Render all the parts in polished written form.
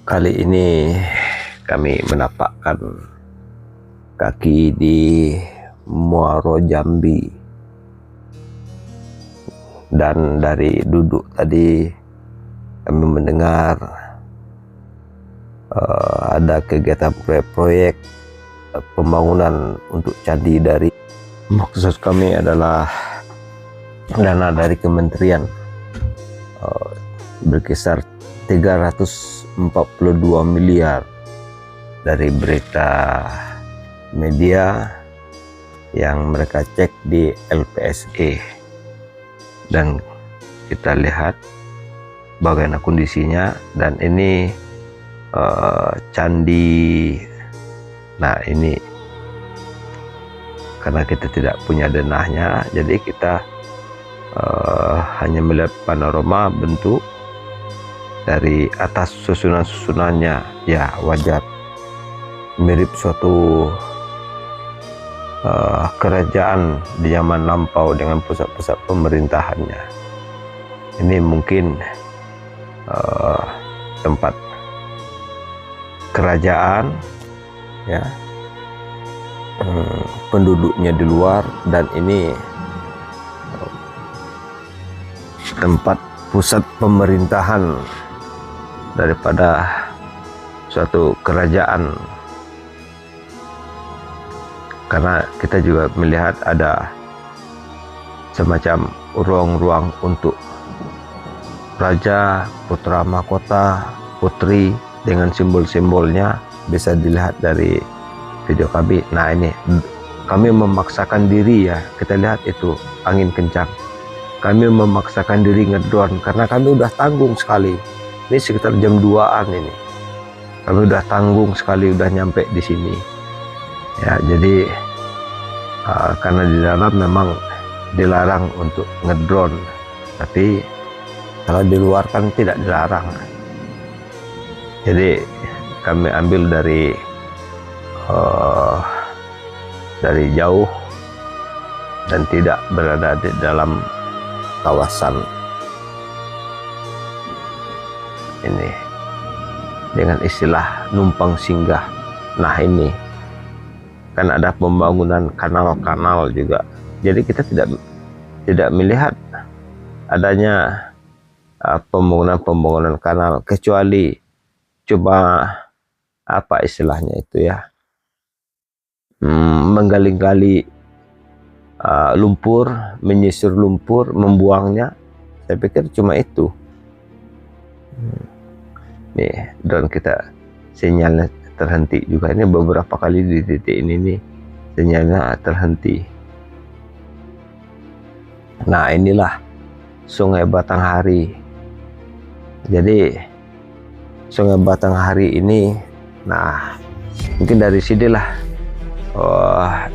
Kali ini kami menapakkan kaki di Muaro Jambi, dan dari duduk tadi kami mendengar ada kegiatan proyek pembangunan untuk candi. Dari maksud kami adalah dana dari kementerian berkisar 342 miliar dari berita media yang mereka cek di LPSE, dan kita lihat bagaimana kondisinya. Dan ini candi. Nah, ini karena kita tidak punya denahnya, jadi kita hanya melihat panorama bentuk dari atas susunan-susunannya. Ya, wajar, mirip suatu kerajaan di zaman lampau dengan pusat-pusat pemerintahannya. Ini mungkin tempat kerajaan, ya, penduduknya di luar, dan ini tempat pusat pemerintahan daripada suatu kerajaan. Karena kita juga melihat ada semacam ruang-ruang untuk raja, putra mahkota, putri dengan simbol-simbolnya, bisa dilihat dari video kami. Nah, ini kami memaksakan diri, ya, kita lihat itu angin kencang. Kami memaksakan diri ngedrone karena kami udah tanggung sekali. Ini sekitar jam 2-an ini. Kami udah tanggung sekali, udah nyampe di sini. Ya, jadi karena di dalam memang dilarang untuk ngedrone, tapi kalau di luar kan tidak dilarang. Jadi kami ambil dari jauh dan tidak berada di dalam kawasan ini dengan istilah numpang singgah. Nah, ini kan ada pembangunan kanal-kanal juga, jadi kita tidak melihat adanya pembangunan kanal, kecuali coba apa istilahnya itu, ya, menggali-gali lumpur, menyisir lumpur, membuangnya. Saya pikir cuma itu. Nih, drone kita sinyalnya terhenti juga. Ini beberapa kali di titik ini nih sinyalnya terhenti. Nah, inilah Sungai Batanghari. Jadi Sungai Batanghari ini, nah, mungkin dari sinilah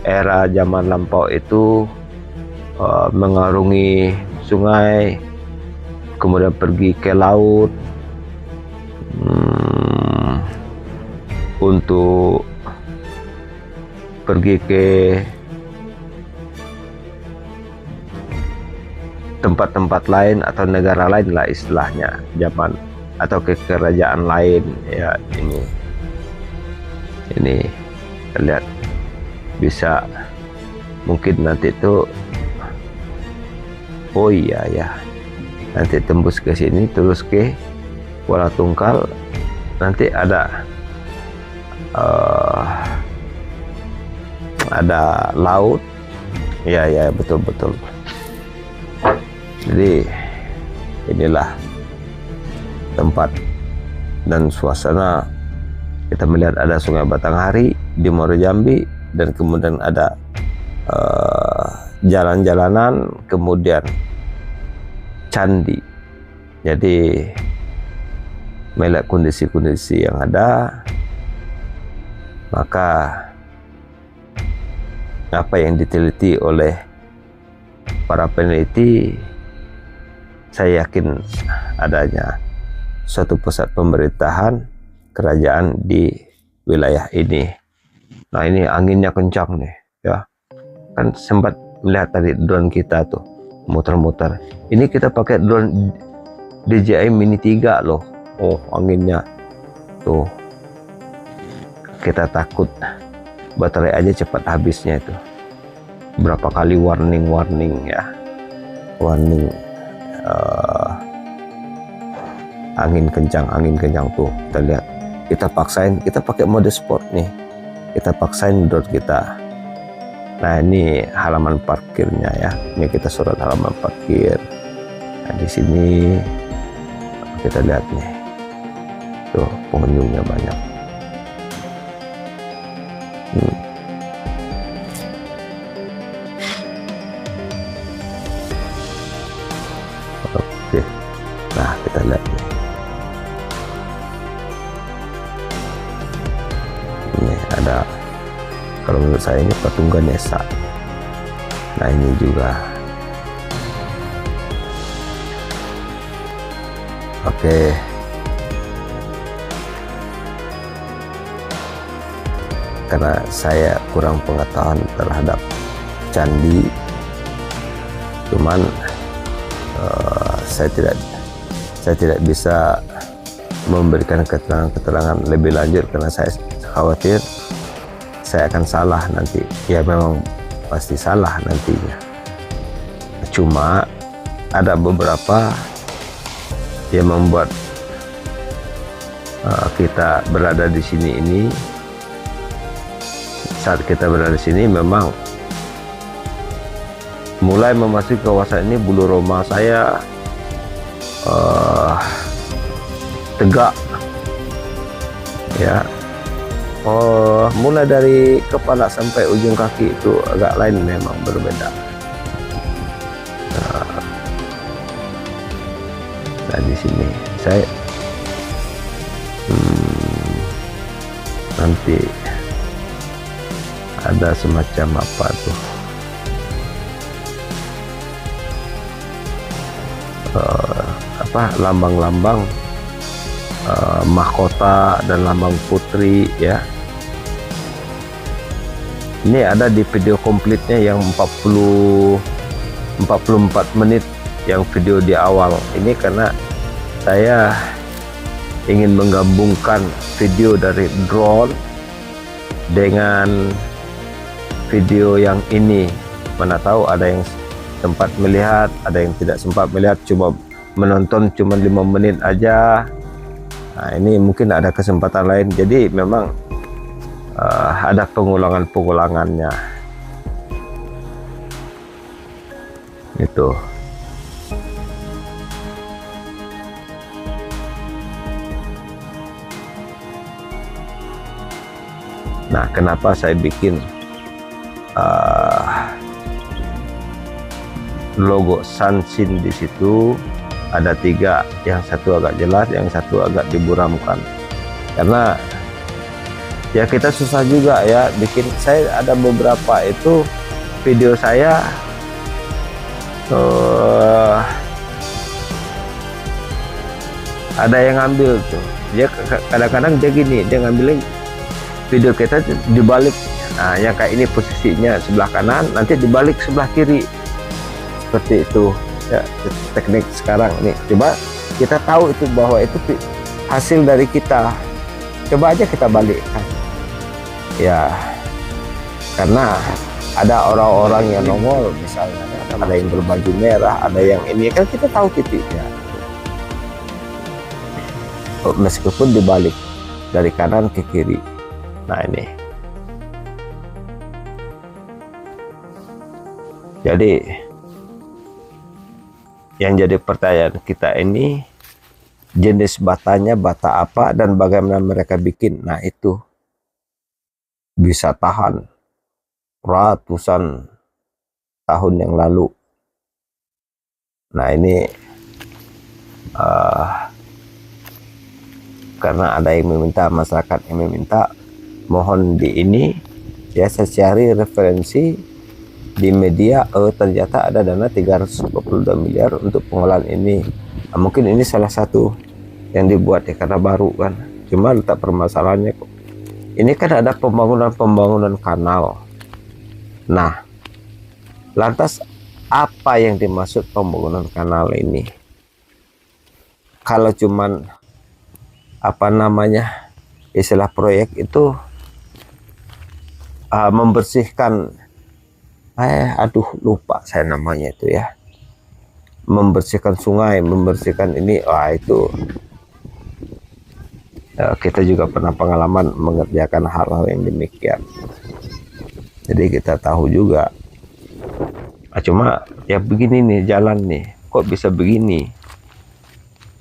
era zaman lampau itu mengarungi sungai, kemudian pergi ke laut untuk pergi ke tempat-tempat lain atau negara lain lah istilahnya, zaman, atau ke kerajaan lain. Ya, ini lihat, bisa mungkin nanti itu, oh iya ya, nanti tembus ke sini terus ke Kuala Tungkal, nanti ada laut. Ya, betul. Jadi inilah tempat dan suasana. Kita melihat ada Sungai Batanghari di Muaro Jambi, dan kemudian ada jalan-jalanan, kemudian candi. Jadi melihat kondisi-kondisi yang ada, maka apa yang diteliti oleh para peneliti, saya yakin adanya suatu pusat pemerintahan kerajaan di wilayah ini. Nah, ini anginnya kencang nih, ya, kan sempat melihat tadi drone kita tuh muter-muter. Ini kita pakai drone DJI Mini 3 loh. Oh, anginnya tuh kita takut baterai aja cepat habisnya. Itu berapa kali warning ya, warning angin kencang tuh kita lihat. Kita paksain, kita pakai mode sport nih, kita paksain drone kita. Nah ini halaman parkirnya ya, ini kita surat halaman parkir. Nah di sini kita lihat nih, tuh pengunjungnya banyak. Oke, nah kita lihat nih. Ini ada, kalau menurut saya ini patung Ganesha. Nah ini juga. Oke. Karena saya kurang pengetahuan terhadap candi, cuman saya tidak bisa memberikan keterangan lebih lanjut karena saya khawatir saya akan salah nanti. Ya memang pasti salah nantinya. Cuma ada beberapa yang membuat kita berada di sini ini. Saat kita berada di sini memang mulai memasuki kawasan ini, bulu roma saya tegak ya. Mulai dari kepala sampai ujung kaki itu agak lain, memang berbeda. Nah di sini saya nanti ada semacam apa tuh lambang-lambang mahkota dan lambang putri ya. Ini ada di video komplitnya yang 44 menit yang video di awal ini, karena saya ingin menggabungkan video dari drone dengan video yang ini. Mana tahu ada yang sempat melihat, ada yang tidak sempat melihat, cuma menonton cuma 5 menit aja. Nah ini mungkin ada kesempatan lain, jadi memang ada pengulangannya itu. Nah kenapa saya bikin logo Sanshin di situ ada 3, yang satu agak jelas, yang satu agak diburamkan, karena ya kita susah juga ya bikin. Saya ada beberapa itu video saya ada yang ngambil tuh, dia kadang-kadang dia gini, dia ngambilin video kita dibalik. Nah yang kayak ini posisinya sebelah kanan, nanti dibalik sebelah kiri seperti itu ya, teknik sekarang nih. Coba kita tahu itu bahwa itu hasil dari kita, coba aja kita balikkan ya, karena ada orang-orang yang nongol misalnya, ada yang berbaju merah, ada yang ini, kan kita tahu titiknya meskipun dibalik dari kanan ke kiri. Nah ini jadi yang jadi pertanyaan kita ini, jenis batanya bata apa dan bagaimana mereka bikin. Nah itu bisa tahan ratusan tahun yang lalu. Nah ini karena ada yang meminta, masyarakat yang meminta, mohon di ini ya, saya cari referensi di media, ternyata ada dana 322 miliar untuk pengolahan ini. Nah, mungkin ini salah satu yang dibuat ya, karena baru kan. Cuma letak permasalahannya kok, ini kan ada pembangunan kanal. Nah lantas apa yang dimaksud pembangunan kanal ini? Kalau cuman apa namanya istilah proyek itu membersihkan, aduh lupa saya namanya itu ya, membersihkan sungai, membersihkan ini, itu kita juga pernah pengalaman mengerjakan hal-hal yang demikian. Jadi kita tahu juga. Cuma ya begini nih jalan nih, kok bisa begini?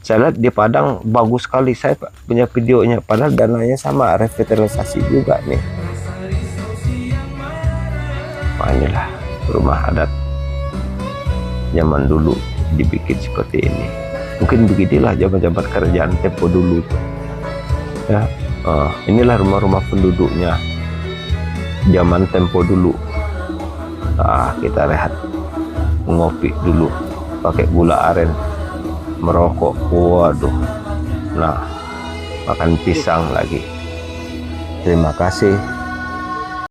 Saya lihat di Padang bagus sekali, saya punya videonya, padahal dananya sama, revitalisasi juga nih. Nah, inilah rumah adat zaman dulu dibikin seperti ini. Mungkin beginilah zaman-zaman kerajaan tempo dulu tuh. Ya, inilah rumah-rumah penduduknya zaman tempo dulu. Kita lihat, ngopi dulu pakai gula aren, merokok, waduh, nah makan pisang lagi. Terima kasih.